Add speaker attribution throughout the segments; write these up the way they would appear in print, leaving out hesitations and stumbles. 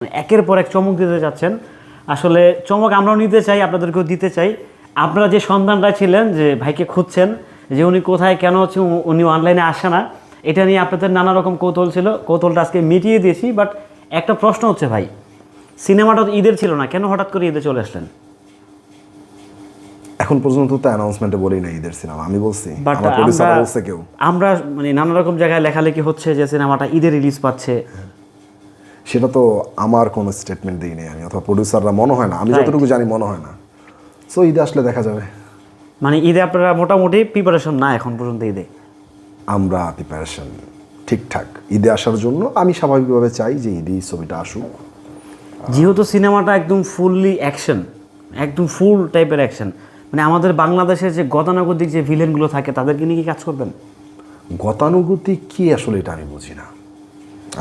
Speaker 1: একের পর এক চমক দিতে যাচ্ছেন। আসলে চমক আমরাও নিতে চাই, আপনাদেরকেও দিতে চাই। আপনারা যে সন্ধানটা ছিলেন যে ভাইকে খুঁজছেন, যে উনি কোথায় কেন হচ্ছে উনি অনলাইনে আসে না, এটা নিয়ে আপনাদের নানা রকম কৌতূহল ছিল। কৌতূহলটা আজকে মিটিয়ে দিয়েছি। বাট একটা প্রশ্ন হচ্ছে ভাই, সিনেমাটা তো ঈদের ছিল না, কেন হঠাৎ করে ঈদে চলে আসলেন?
Speaker 2: এখন পর্যন্ত তো অ্যানাউন্সমেন্টে বলি না ঈদের সিনেমা, আমি বলছি,
Speaker 1: বাট
Speaker 2: আমার প্রোডিউসার বলছে কেউ।
Speaker 1: আমরা মানে নানা রকম জায়গায় লেখালেখি হচ্ছে যে সিনেমাটা ঈদে রিলিজ পাচ্ছে।
Speaker 2: সেটা তো আমার কোনো স্টেটমেন্ট দিই নেই আমি, অথবা প্রোডিউসাররা, মনে হয় না, আমি যতটুকু জানি মনে হয় না। সো ঈদে আসলে দেখা যাবে।
Speaker 1: মানে ঈদে আপনারা মোটামুটি প্রিপারেশন না এখন পর্যন্ত ঈদে?
Speaker 2: আমরা প্রিপারেশন ঠিকঠাক ঈদে আসার জন্য। আমি স্বাভাবিকভাবে চাই যে ঈদেই ছবিটা আসুক।
Speaker 1: যেহেতু সিনেমাটা একদম ফুললি অ্যাকশন, একদম ফুল টাইপের অ্যাকশন, মানে আমাদের বাংলাদেশের যে গতানুগতিক যে ভিলেনগুলো থাকে তাদেরকে নিয়ে কি কাজ করবেন?
Speaker 2: গতানুগতিক কি আসলে এটা আমি বুঝি না।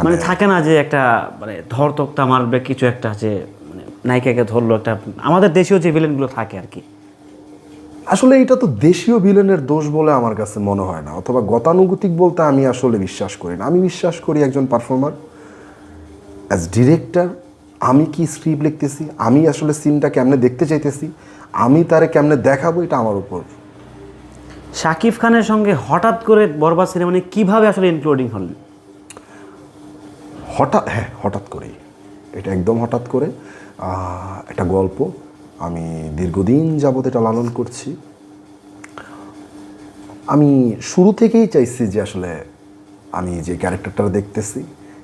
Speaker 1: মানে থাকে না যে একটা মানে ধরতক্তা মারবে কিছু একটা, যে মানে নায়িকাকে ধরলো একটা, আমাদের দেশীয় যে ভিলেনগুলো থাকে আর কি।
Speaker 2: আসলে এটা তো দেশীয় ভিলেনের দোষ বলে আমার কাছে মনে হয় না, অথবা গতানুগতিক বলতে আমি আসলে বিশ্বাস করি না। আমি বিশ্বাস করি একজন পারফর্মার অ্যাজ ডিরেক্টর, আমি কি স্ক্রিপ্ট লিখতেছি, আমি আসলে সিনটা কেমনে দেখতে চাইতেছি, আমি তারে কেমনে দেখাবো, এটা আমার উপর।
Speaker 1: শাকিব খানের সঙ্গে হঠাৎ করে বরবাদ সিনেমা নিয়ে কীভাবে আসলে ইনক্লুডিং হলেন?
Speaker 2: হঠাৎ করেই, এটা একদম হঠাৎ করে। একটা গল্প আমি দীর্ঘদিন যাবত এটা লালন করছি। আমি শুরু থেকেই চাইছি যে আসলে আমি যে ক্যারেক্টারটা দেখতেছি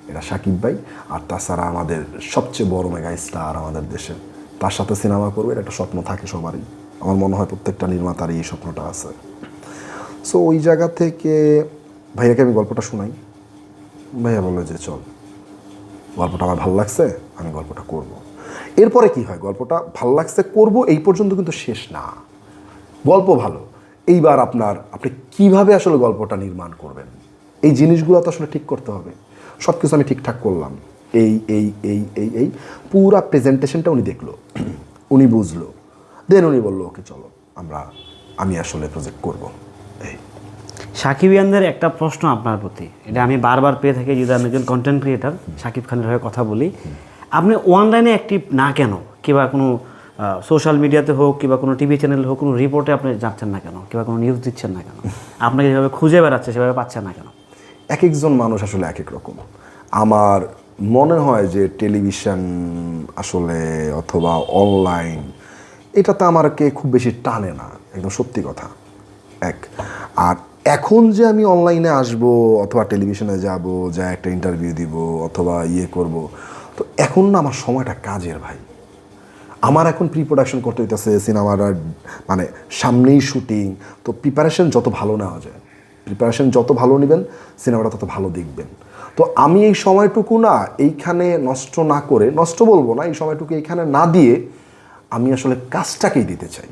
Speaker 2: এটা শাকিব ভাই, আর তাছাড়া আমাদের সবচেয়ে বড় মেগা স্টার আমাদের দেশের, তার সাথে সিনেমা করবো, এটা একটা স্বপ্ন থাকে সবারই। আমার মনে হয় প্রত্যেকটা নির্মাতারই এই স্বপ্নটা আছে। সো ওই জায়গা থেকে ভাইয়াকে আমি গল্পটা শোনাই। ভাইয়া বললো যে চল, গল্পটা আমার ভালো লাগছে, আমি গল্পটা করব। এরপরে কি হয়, গল্পটা ভালো লাগছে করব, এই পর্যন্ত কিন্তু শেষ না। গল্প ভালো, এইবার আপনি কিভাবে আসলে গল্পটা নির্মাণ করবেন, এই জিনিসগুলো তো আসলে ঠিক করতে হবে। সব কিছু আমি ঠিকঠাক করলাম, এই এই এই এই এই পুরা প্রেজেন্টেশনটা উনি দেখলো, উনি বুঝলো, দেন উনি বললো ওকে চলো আমি আসলে প্রজেক্ট করব। এই
Speaker 1: সাকিবিয়ানদের একটা প্রশ্ন আপনার প্রতি, এটা আমি বারবার পেয়ে থাকি, যদি আমি একজন কন্টেন্ট ক্রিয়েটার সাকিব খানের হয়ে কথা বলি, আপনি অনলাইনে অ্যাক্টিভ না কেন? কিংবা কোনো সোশ্যাল মিডিয়াতে হোক, কিংবা কোনো টিভি চ্যানেলে হোক, কোনো রিপোর্টে আপনি যাচ্ছেন না কেন? কিংবা কোনো নিউজ দিচ্ছেন না কেন? আপনাকে যেভাবে খুঁজে বেড়াচ্ছে সেভাবে পাচ্ছেন না কেন?
Speaker 2: এক একজন মানুষ আসলে এক এক রকম। আমার মনে হয় যে টেলিভিশন আসলে অথবা অনলাইন, এটাতে আমাকে খুব বেশি টানে না, একদম সত্যি কথা। আর এখন যে আমি অনলাইনে আসব অথবা টেলিভিশনে যাব, যা একটা ইন্টারভিউ দিব অথবা করব, তো এখন না আমার সময়টা কাজের ভাই। আমার এখন প্রি প্রোডাকশন করতে হইতেছে সিনেমার, মানে সামনেই শুটিং, তো প্রিপারেশন যত ভালো নেওয়া যায়, প্রিপারেশন যত ভালো নেবেন সিনেমাটা তত ভালো দেখবেন। তো আমি এই সময়টুকু না এইখানে নষ্ট না করে, নষ্ট বলবো না, এই সময়টুকু এইখানে না দিয়ে আমি আসলে কাজটাকেই দিতে চাই।